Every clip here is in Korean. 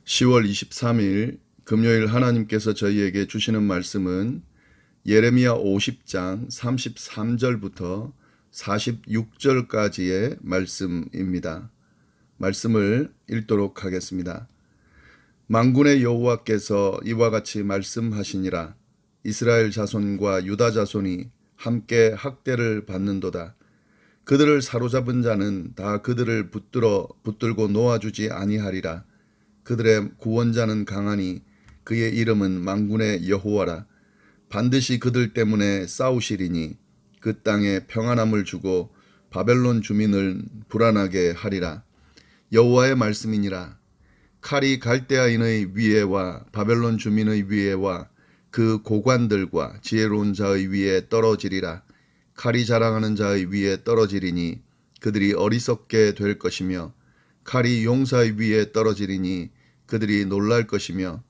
10월 23일 금요일 하나님께서 저희에게 주시는 말씀은 예레미야 50장 33절부터 46절까지의 말씀입니다. 말씀을 읽도록 하겠습니다. 만군의 여호와께서 이와 같이 말씀하시니라. 이스라엘 자손과 유다 자손이 함께 학대를 받는도다. 그들을 사로잡은 자는 다 그들을 붙들고 놓아주지 아니하리라. 그들의 구원자는 강하니 그의 이름은 만군의 여호와라. 반드시 그들 때문에 싸우시리니 그 땅에 평안함을 주고 바벨론 주민을 불안하게 하리라. 여호와의 말씀이니라. 칼이 갈대아인의 위에와 바벨론 주민의 위에와 그 고관들과 지혜로운 자의 위에 떨어지리라. 칼이 자랑하는 자의 위에 떨어지리니 그들이 어리석게 될 것이며 칼이 용사의 위에 떨어지리니 그들이 놀랄 것이며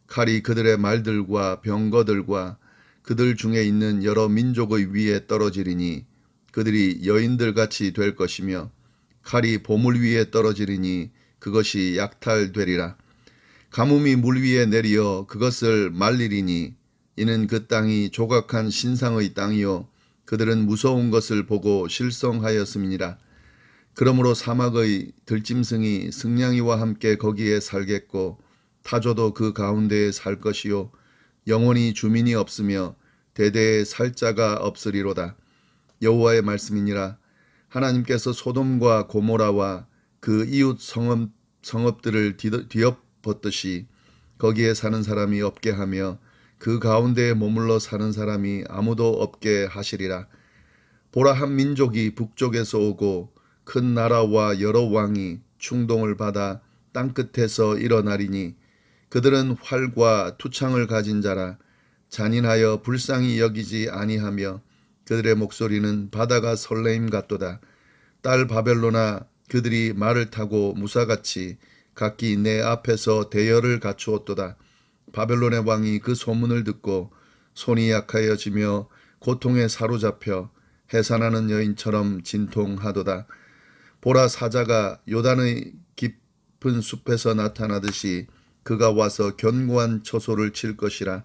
칼이 그들의 말들과 병거들과 그들 중에 있는 여러 민족의 위에 떨어지리니 그들이 여인들같이 될 것이며 칼이 보물 위에 떨어지리니 그것이 약탈되리라. 가뭄이 물 위에 내리어 그것을 말리리니 이는 그 땅이 조각한 신상의 땅이요 그들은 무서운 것을 보고 실성하였음이니라. 그러므로 사막의 들짐승이 승냥이와 함께 거기에 살겠고 타조도 그 가운데에 살 것이요 영원히 주민이 없으며 대대에 살 자가 없으리로다. 여호와의 말씀이니라. 하나님께서 소돔과 고모라와 그 이웃 성읍들을 뒤엎었듯이 거기에 사는 사람이 없게 하며 그 가운데에 머물러 사는 사람이 아무도 없게 하시리라. 보라, 한 민족이 북쪽에서 오고 큰 나라와 여러 왕이 충동을 받아 땅끝에서 일어나리니 그들은 활과 투창을 가진 자라. 잔인하여 불쌍히 여기지 아니하며 그들의 목소리는 바다가 설레임 같도다. 딸 바벨로나, 그들이 말을 타고 무사같이 각기 내 앞에서 대열을 갖추었도다. 바벨론의 왕이 그 소문을 듣고 손이 약하여지며 고통에 사로잡혀 해산하는 여인처럼 진통하도다. 보라, 사자가 요단의 깊은 숲에서 나타나듯이 그가 와서 견고한 처소를 칠 것이라.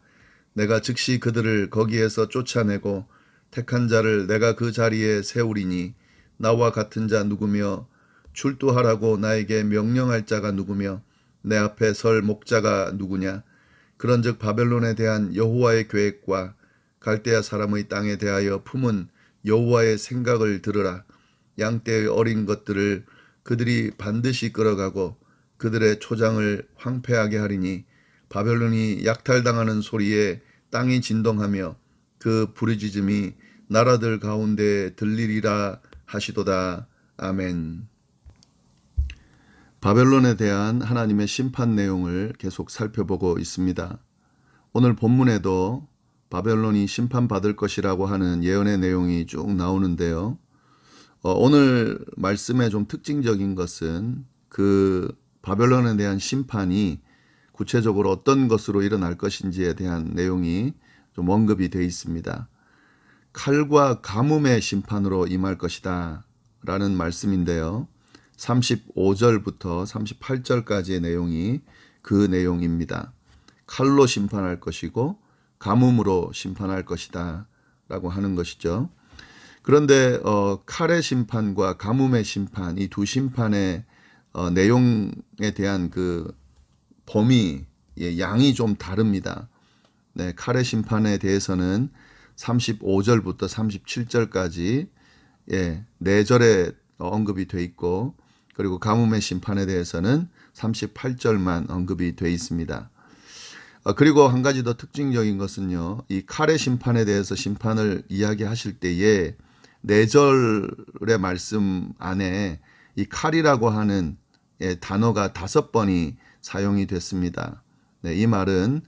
내가 즉시 그들을 거기에서 쫓아내고 택한 자를 내가 그 자리에 세우리니 나와 같은 자 누구며 출두하라고 나에게 명령할 자가 누구며 내 앞에 설 목자가 누구냐. 그런즉 바벨론에 대한 여호와의 계획과 갈대아 사람의 땅에 대하여 품은 여호와의 생각을 들으라. 양떼의 어린 것들을 그들이 반드시 끌어가고 그들의 초장을 황폐하게 하리니 바벨론이 약탈당하는 소리에 땅이 진동하며 그 부르짖음이 나라들 가운데 들리리라 하시도다. 아멘. 바벨론에 대한 하나님의 심판 내용을 계속 살펴보고 있습니다. 오늘 본문에도 바벨론이 심판받을 것이라고 하는 예언의 내용이 쭉 나오는데요. 오늘 말씀의 좀 특징적인 것은 그 바벨론에 대한 심판이 구체적으로 어떤 것으로 일어날 것인지에 대한 내용이 좀 언급이 되어 있습니다. 칼과 가뭄의 심판으로 임할 것이다 라는 말씀인데요. 35절부터 38절까지의 내용이 그 내용입니다. 칼로 심판할 것이고 가뭄으로 심판할 것이다 라고 하는 것이죠. 그런데 칼의 심판과 가뭄의 심판, 이 두 심판의 내용에 대한 그 범위, 양이 좀 다릅니다. 네, 칼의 심판에 대해서는 35절부터 37절까지 4절에 언급이 돼 있고, 그리고 가뭄의 심판에 대해서는 38절만 언급이 돼 있습니다. 그리고 한 가지 더 특징적인 것은요, 이 칼의 심판에 대해서 심판을 이야기하실 때에 4절의 말씀 안에 이 칼이라고 하는 단어가 5번이 사용이 됐습니다. 네, 이 말은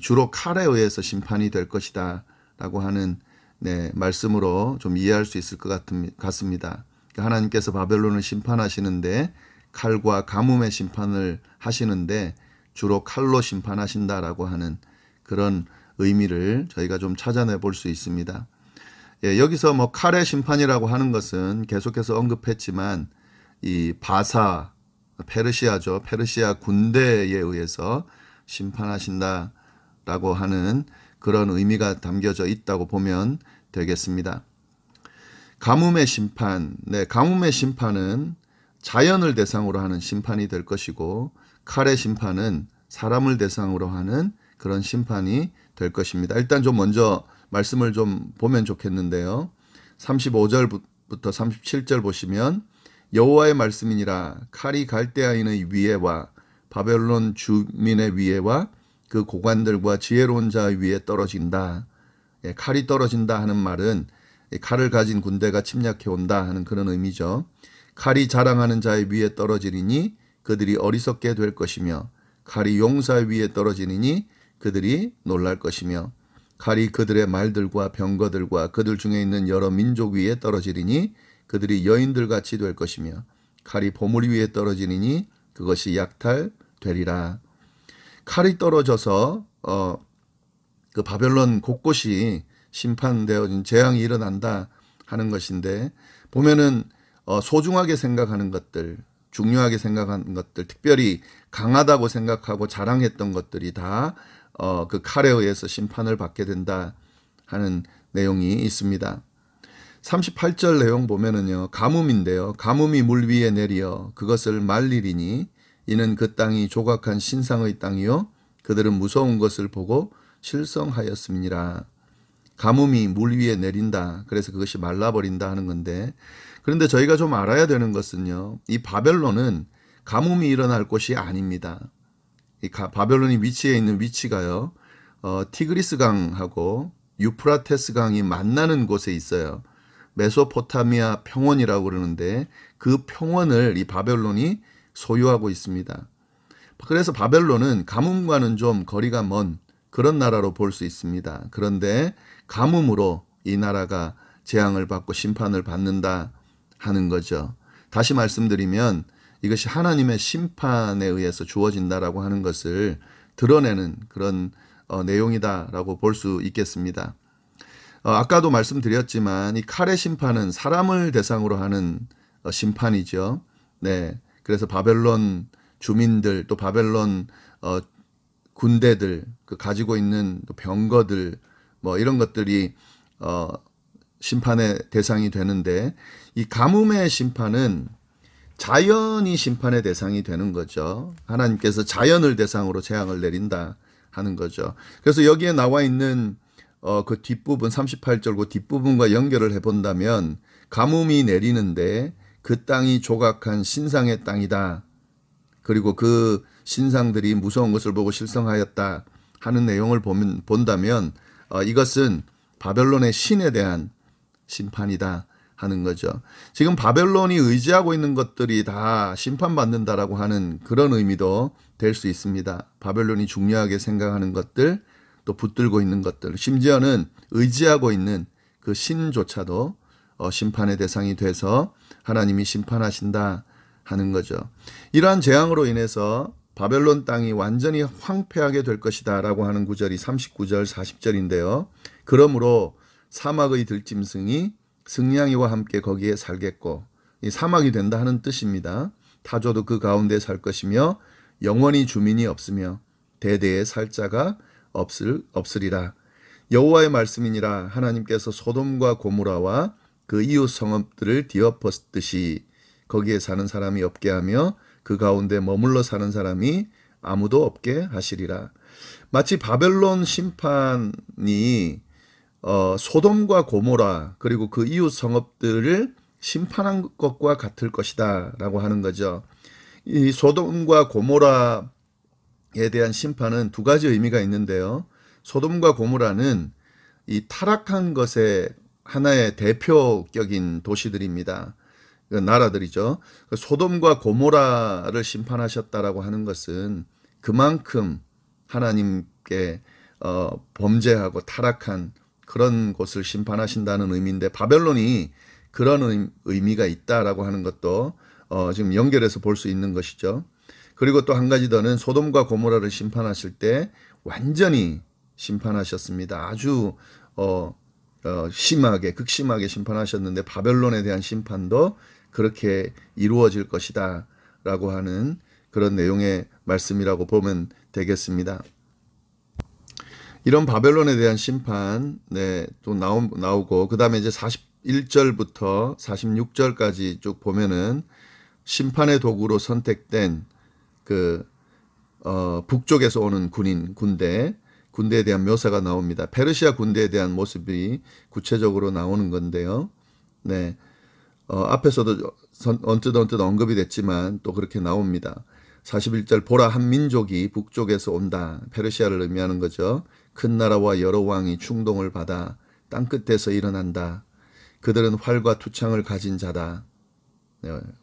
주로 칼에 의해서 심판이 될 것이다 라고 하는 말씀으로 좀 이해할 수 있을 것 같습니다. 그러니까 하나님께서 바벨론을 심판하시는데 칼과 가뭄의 심판을 하시는데 주로 칼로 심판하신다라고 하는 그런 의미를 저희가 좀 찾아내 볼 수 있습니다. 여기서 뭐 칼의 심판이라고 하는 것은 계속해서 언급했지만 이 바사 페르시아죠. 페르시아 군대에 의해서 심판하신다라고 하는 그런 의미가 담겨져 있다고 보면 되겠습니다. 가뭄의 심판, 가뭄의 심판은 자연을 대상으로 하는 심판이 될 것이고, 칼의 심판은 사람을 대상으로 하는 그런 심판이 될 것입니다. 일단 좀 먼저 말씀을 좀 보면 좋겠는데요. 35절부터 37절 보시면 여호와의 말씀이니라. 칼이 갈대아인의 위에와 바벨론 주민의 위에와 그 고관들과 지혜로운 자 위에 떨어진다. 칼이 떨어진다 하는 말은 칼을 가진 군대가 침략해 온다 하는 그런 의미죠. 칼이 자랑하는 자의 위에 떨어지리니 그들이 어리석게 될 것이며, 칼이 용사 위에 떨어지리니 그들이 놀랄 것이며, 칼이 그들의 말들과 병거들과 그들 중에 있는 여러 민족 위에 떨어지리니 그들이 여인들같이 될 것이며, 칼이 보물 위에 떨어지리니 그것이 약탈되리라. 칼이 떨어져서 그 바벨론 곳곳이 심판되어진 재앙이 일어난다 하는 것인데, 보면은 소중하게 생각하는 것들, 중요하게 생각하는 것들, 특별히 강하다고 생각하고 자랑했던 것들이 다 그 칼에 의해서 심판을 받게 된다 하는 내용이 있습니다. 38절 내용 보면은요, 가뭄인데요. 가뭄이 물 위에 내리어 그것을 말리리니 이는 그 땅이 조각한 신상의 땅이요 그들은 무서운 것을 보고 실성하였음이니라. 가뭄이 물 위에 내린다. 그래서 그것이 말라버린다 하는 건데, 그런데 저희가 좀 알아야 되는 것은요, 이 바벨론은 가뭄이 일어날 곳이 아닙니다. 이 바벨론이 위치해 있는 위치가요, 티그리스 강하고 유프라테스 강이 만나는 곳에 있어요. 메소포타미아 평원이라고 그러는데 그 평원을 이 바벨론이 소유하고 있습니다. 그래서 바벨론은 가뭄과는 좀 거리가 먼 그런 나라로 볼 수 있습니다. 그런데 가뭄으로 이 나라가 재앙을 받고 심판을 받는다 하는 거죠. 다시 말씀드리면 이것이 하나님의 심판에 의해서 주어진다라고 하는 것을 드러내는 그런 내용이다라고 볼 수 있겠습니다. 아까도 말씀드렸지만 이 칼의 심판은 사람을 대상으로 하는 심판이죠. 네, 그래서 바벨론 주민들, 또 바벨론 군대들, 그 가지고 있는 병거들, 뭐 이런 것들이 심판의 대상이 되는데, 이 가뭄의 심판은 자연이 심판의 대상이 되는 거죠. 하나님께서 자연을 대상으로 재앙을 내린다 하는 거죠. 그래서 여기에 나와 있는 그 뒷부분 38절 그 뒷부분과 연결을 해본다면, 가뭄이 내리는데 그 땅이 조각한 신상의 땅이다. 그리고 그 신상들이 무서운 것을 보고 실성하였다 하는 내용을 본다면 이것은 바벨론의 신에 대한 심판이다 하는 거죠. 지금 바벨론이 의지하고 있는 것들이 다 심판받는다라고 하는 그런 의미도 될 수 있습니다. 바벨론이 중요하게 생각하는 것들, 또 붙들고 있는 것들, 심지어는 의지하고 있는 그 신조차도 심판의 대상이 돼서 하나님이 심판하신다 하는 거죠. 이러한 재앙으로 인해서 바벨론 땅이 완전히 황폐하게 될 것이다 라고 하는 구절이 39절 40절인데요. 그러므로 사막의 들짐승이 승냥이와 함께 거기에 살겠고, 이 사막이 된다 하는 뜻입니다. 타조도 그 가운데 살 것이며 영원히 주민이 없으며 대대에 살 자가 없으리라. 여호와의 말씀이니라. 하나님께서 소돔과 고모라와 그 이웃 성읍들을 뒤엎었듯이 거기에 사는 사람이 없게 하며 그 가운데 머물러 사는 사람이 아무도 없게 하시리라. 마치 바벨론 심판이 소돔과 고모라 그리고 그 이웃 성읍들을 심판한 것과 같을 것이다 라고 하는 거죠. 이 소돔과 고모라에 대한 심판은 두 가지 의미가 있는데요. 소돔과 고모라는 이 타락한 것의 하나의 대표격인 도시들입니다. 나라들이죠. 소돔과 고모라를 심판하셨다라고 하는 것은 그만큼 하나님께 범죄하고 타락한 그런 곳을 심판하신다는 의미인데, 바벨론이 그런 의미가 있다라고 하는 것도 지금 연결해서 볼 수 있는 것이죠. 그리고 또 한 가지 더는 소돔과 고모라를 심판하실 때 완전히 심판하셨습니다. 아주 심하게, 극심하게 심판하셨는데 바벨론에 대한 심판도 그렇게 이루어질 것이다 라고 하는 그런 내용의 말씀이라고 보면 되겠습니다. 이런 바벨론에 대한 심판, 네, 또 나오고, 그 다음에 이제 41절부터 46절까지 쭉 보면은 심판의 도구로 선택된 북쪽에서 오는 군대에 대한 묘사가 나옵니다. 페르시아 군대에 대한 모습이 구체적으로 나오는 건데요. 네, 앞에서도 언뜻 언급이 됐지만 또 그렇게 나옵니다. 41절 보라 한 민족이 북쪽에서 온다. 페르시아를 의미하는 거죠. 큰 나라와 여러 왕이 충동을 받아 땅끝에서 일어난다. 그들은 활과 투창을 가진 자다.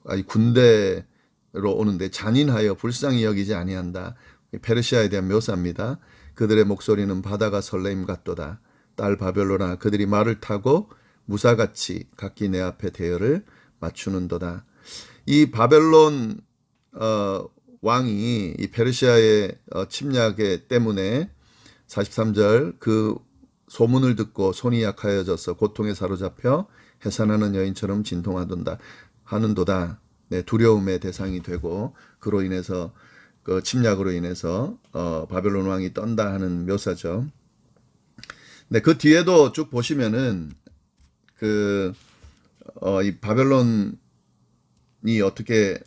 아니 군대로 오는데 잔인하여 불쌍히 여기지 아니한다. 페르시아에 대한 묘사입니다. 그들의 목소리는 바다가 설레임 같도다. 딸 바벨로나 그들이 말을 타고 무사같이 각기 내 앞에 대열을 맞추는도다. 이 바벨론 왕이 이 페르시아의 침략에 때문에 43절 그 소문을 듣고 손이 약하여져서 고통에 사로잡혀 해산하는 여인처럼 진통하는도다. 네, 두려움의 대상이 되고 그로 인해서 그 침략으로 인해서 바벨론 왕이 떤다 하는 묘사죠. 네, 그 뒤에도 쭉 보시면은 이 바벨론이 어떻게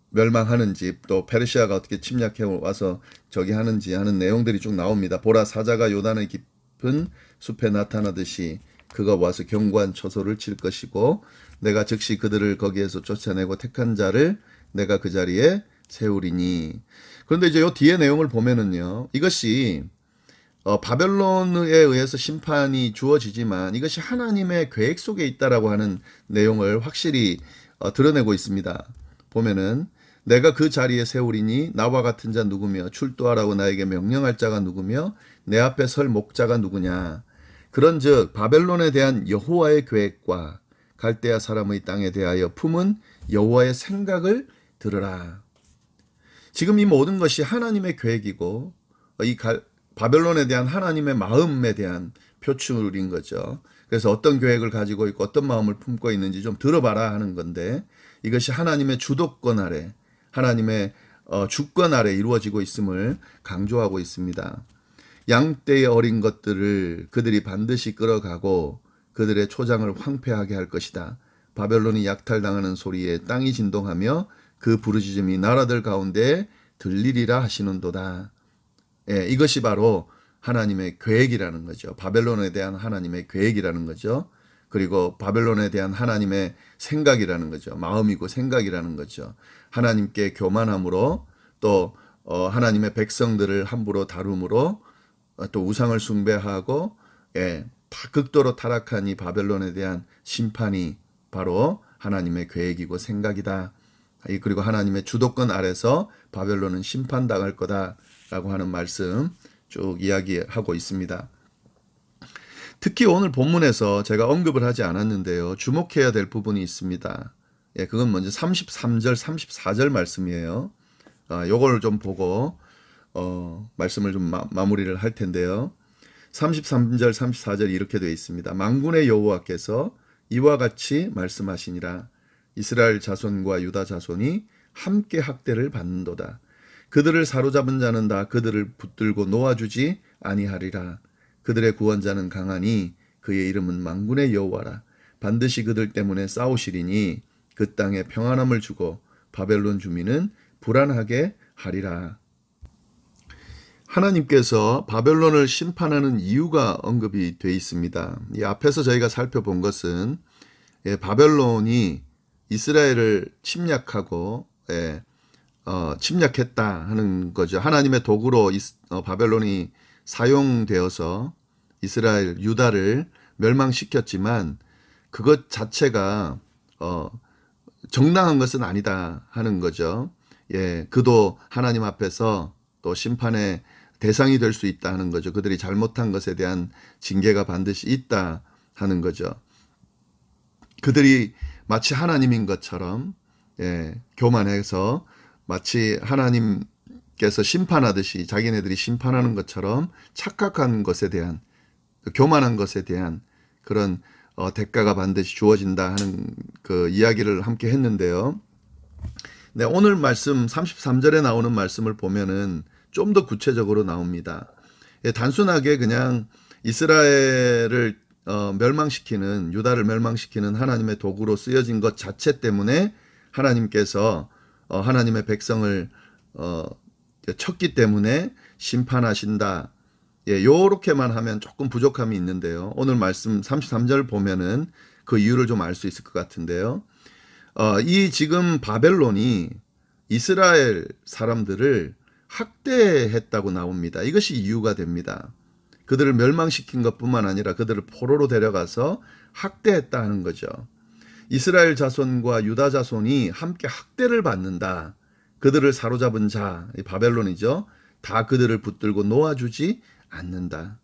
멸망하는지 또 페르시아가 어떻게 침략해 와서 저기 하는지 하는 내용들이 쭉 나옵니다. 보라 사자가 요단의 깊은 숲에 나타나듯이 그가 와서 견고한 처소를 칠 것이고 내가 즉시 그들을 거기에서 쫓아내고 택한 자를 내가 그 자리에 세우리니. 그런데 이제 요 뒤에 내용을 보면은요. 이것이 바벨론에 의해서 심판이 주어지지만 이것이 하나님의 계획 속에 있다라고 하는 내용을 확실히 드러내고 있습니다. 보면은 내가 그 자리에 세우리니 나와 같은 자 누구며 출두하라고 나에게 명령할 자가 누구며 내 앞에 설 목자가 누구냐. 그런즉 바벨론에 대한 여호와의 계획과 갈대아 사람의 땅에 대하여 품은 여호와의 생각을 들으라. 지금 이 모든 것이 하나님의 계획이고 이 바벨론에 대한 하나님의 마음에 대한 표출인 거죠. 그래서 어떤 계획을 가지고 있고 어떤 마음을 품고 있는지 좀 들어봐라 하는 건데 이것이 하나님의 주도권 아래 하나님의 주권 아래 이루어지고 있음을 강조하고 있습니다. 양떼의 어린 것들을 그들이 반드시 끌어가고 그들의 초장을 황폐하게 할 것이다. 바벨론이 약탈당하는 소리에 땅이 진동하며 그 부르짖음이 나라들 가운데 들리리라 하시는도다. 예, 이것이 바로 하나님의 계획이라는 거죠. 바벨론에 대한 하나님의 계획이라는 거죠. 그리고 바벨론에 대한 하나님의 생각이라는 거죠. 마음이고 생각이라는 거죠. 하나님께 교만함으로 또 하나님의 백성들을 함부로 다룸으로 또 우상을 숭배하고 다 극도로 타락한 이 바벨론에 대한 심판이 바로 하나님의 계획이고 생각이다. 그리고 하나님의 주도권 아래서 바벨론은 심판당할 거다라고 하는 말씀 쭉 이야기하고 있습니다. 특히 오늘 본문에서 제가 언급을 하지 않았는데요. 주목해야 될 부분이 있습니다. 그건 먼저 33절, 34절 말씀이에요. 요걸 좀 보고 말씀을 좀 마무리를 할 텐데요. 33절, 34절이 이렇게 되어 있습니다. 만군의 여호와께서 이와 같이 말씀하시니라. 이스라엘 자손과 유다 자손이 함께 학대를 받는도다. 그들을 사로잡은 자는 다 그들을 붙들고 놓아주지 아니하리라. 그들의 구원자는 강하니 그의 이름은 만군의 여호와라. 반드시 그들 때문에 싸우시리니 그 땅에 평안함을 주고 바벨론 주민은 불안하게 하리라. 하나님께서 바벨론을 심판하는 이유가 언급이 되어 있습니다. 이 앞에서 저희가 살펴본 것은 바벨론이 이스라엘을 침략하고 침략했다 하는 거죠. 하나님의 도구로 바벨론이 사용되어서 이스라엘, 유다를 멸망시켰지만 그것 자체가 정당한 것은 아니다 하는 거죠. 그도 하나님 앞에서 또 심판의 대상이 될 수 있다 하는 거죠. 그들이 잘못한 것에 대한 징계가 반드시 있다 하는 거죠. 그들이 마치 하나님인 것처럼 교만해서 마치 하나님께서 심판하듯이 자기네들이 심판하는 것처럼 착각한 것에 대한 교만한 것에 대한 그런 대가가 반드시 주어진다 하는 그 이야기를 함께 했는데요. 네, 오늘 말씀 33절에 나오는 말씀을 보면은 좀 더 구체적으로 나옵니다. 예, 단순하게 그냥 이스라엘을 멸망시키는, 유다를 멸망시키는 하나님의 도구로 쓰여진 것 자체 때문에 하나님께서 하나님의 백성을 쳤기 때문에 심판하신다. 예, 요렇게만 하면 조금 부족함이 있는데요. 오늘 말씀 33절 보면은 그 이유를 좀 알 수 있을 것 같은데요. 이 지금 바벨론이 이스라엘 사람들을 학대했다고 나옵니다. 이것이 이유가 됩니다. 그들을 멸망시킨 것뿐만 아니라 그들을 포로로 데려가서 학대했다 하는 거죠. 이스라엘 자손과 유다 자손이 함께 학대를 받는다. 그들을 사로잡은 자, 바벨론이죠. 다 그들을 붙들고 놓아주지 않는다.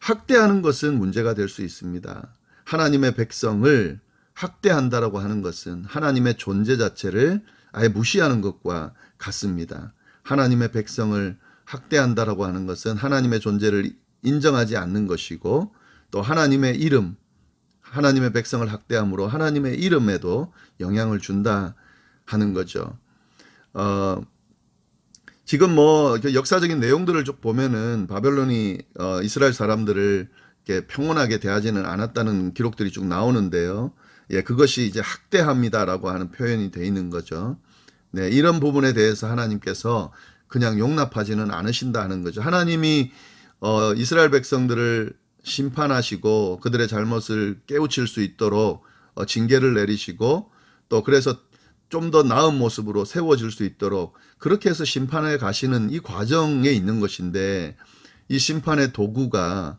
학대하는 것은 문제가 될 수 있습니다. 하나님의 백성을 학대한다라고 하는 것은 하나님의 존재 자체를 아예 무시하는 것과 같습니다. 하나님의 백성을 학대한다라고 하는 것은 하나님의 존재를 인정하지 않는 것이고 또 하나님의 이름, 하나님의 백성을 학대함으로 하나님의 이름에도 영향을 준다 하는 거죠. 지금 뭐 역사적인 내용들을 쭉 보면은 바벨론이 이스라엘 사람들을 이렇게 평온하게 대하지는 않았다는 기록들이 쭉 나오는데요. 예, 그것이 이제 학대합니다라고 하는 표현이 되어 있는 거죠. 네, 이런 부분에 대해서 하나님께서 그냥 용납하지는 않으신다 하는 거죠. 하나님이 이스라엘 백성들을 심판하시고 그들의 잘못을 깨우칠 수 있도록 징계를 내리시고 또 그래서 좀 더 나은 모습으로 세워질 수 있도록 그렇게 해서 심판에 가시는 이 과정에 있는 것인데 이 심판의 도구가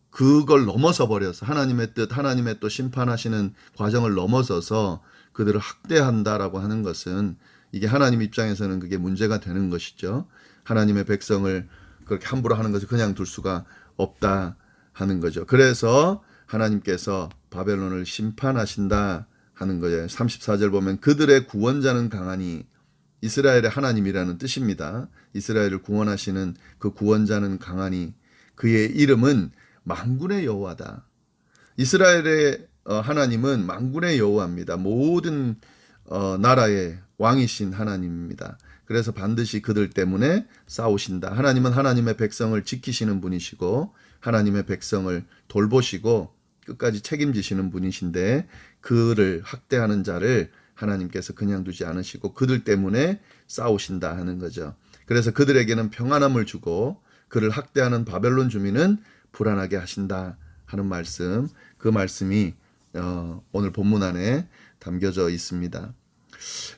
그걸 넘어서 버려서 하나님의 뜻, 하나님의 또 심판하시는 과정을 넘어서서 그들을 학대한다라고 하는 것은 이게 하나님 입장에서는 그게 문제가 되는 것이죠. 하나님의 백성을 그렇게 함부로 하는 것을 그냥 둘 수가 없다 하는 거죠. 그래서 하나님께서 바벨론을 심판하신다 하는 거예요. 34절 보면 그들의 구원자는 강하니 이스라엘의 하나님이라는 뜻입니다. 이스라엘을 구원하시는 그 구원자는 강하니 그의 이름은 만군의 여호와다. 이스라엘의 하나님은 만군의 여호와입니다. 모든 나라의 왕이신 하나님입니다. 그래서 반드시 그들 때문에 싸우신다. 하나님은 하나님의 백성을 지키시는 분이시고 하나님의 백성을 돌보시고 끝까지 책임지시는 분이신데 그를 학대하는 자를 하나님께서 그냥 두지 않으시고 그들 때문에 싸우신다 하는 거죠. 그래서 그들에게는 평안함을 주고 그를 학대하는 바벨론 주민은 불안하게 하신다 하는 말씀, 그 말씀이 오늘 본문 안에 담겨져 있습니다.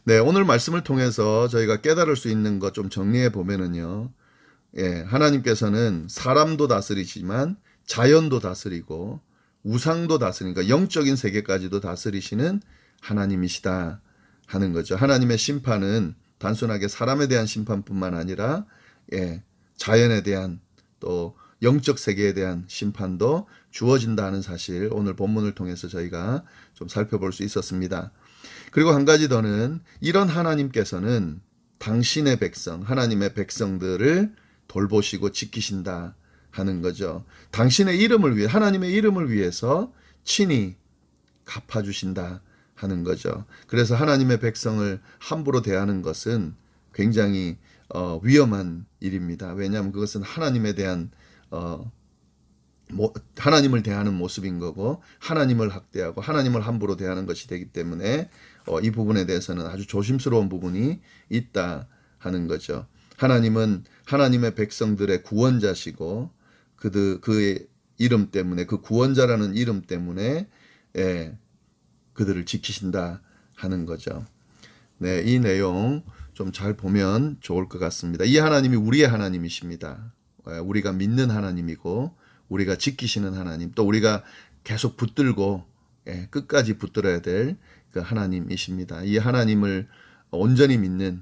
네, 오늘 말씀을 통해서 저희가 깨달을 수 있는 것 좀 정리해 보면은요. 예, 하나님께서는 사람도 다스리지만 자연도 다스리고 우상도 다스리니까 영적인 세계까지도 다스리시는 하나님이시다 하는 거죠. 하나님의 심판은 단순하게 사람에 대한 심판뿐만 아니라 자연에 대한 또 영적 세계에 대한 심판도 주어진다 하는 사실 오늘 본문을 통해서 저희가 좀 살펴볼 수 있었습니다. 그리고 한 가지 더는 이런 하나님께서는 당신의 백성, 하나님의 백성들을 돌보시고 지키신다 하는 거죠. 당신의 이름을 위해, 하나님의 이름을 위해서 친히 갚아주신다 하는 거죠. 그래서 하나님의 백성을 함부로 대하는 것은 굉장히 위험한 일입니다. 왜냐하면 그것은 하나님에 대한 하나님을 대하는 모습인 거고 하나님을 학대하고 하나님을 함부로 대하는 것이 되기 때문에 이 부분에 대해서는 아주 조심스러운 부분이 있다 하는 거죠. 하나님은 하나님의 백성들의 구원자시고 그의 이름 때문에 그 구원자라는 이름 때문에 그들을 지키신다 하는 거죠. 네, 이 내용 좀 잘 보면 좋을 것 같습니다. 이 하나님이 우리의 하나님이십니다. 우리가 믿는 하나님이고 우리가 지키시는 하나님, 또 우리가 계속 붙들고 끝까지 붙들어야 될 그 하나님이십니다. 이 하나님을 온전히 믿는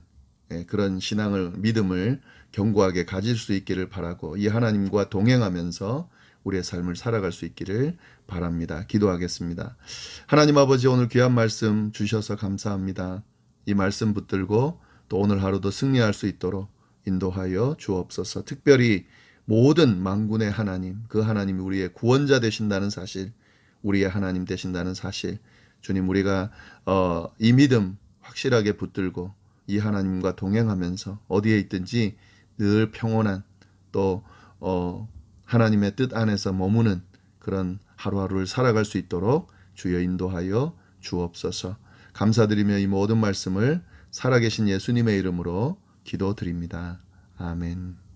그런 신앙을, 믿음을 견고하게 가질 수 있기를 바라고 이 하나님과 동행하면서 우리의 삶을 살아갈 수 있기를 바랍니다. 기도하겠습니다. 하나님 아버지, 오늘 귀한 말씀 주셔서 감사합니다. 이 말씀 붙들고 또 오늘 하루도 승리할 수 있도록 인도하여 주옵소서. 특별히 모든 만군의 하나님, 그 하나님이 우리의 구원자 되신다는 사실, 우리의 하나님 되신다는 사실, 주님, 우리가 이 믿음 확실하게 붙들고 이 하나님과 동행하면서 어디에 있든지 늘 평온한 또 하나님의 뜻 안에서 머무는 그런 하루하루를 살아갈 수 있도록 주여 인도하여 주옵소서. 감사드리며 이 모든 말씀을 살아계신 예수님의 이름으로 기도드립니다. 아멘.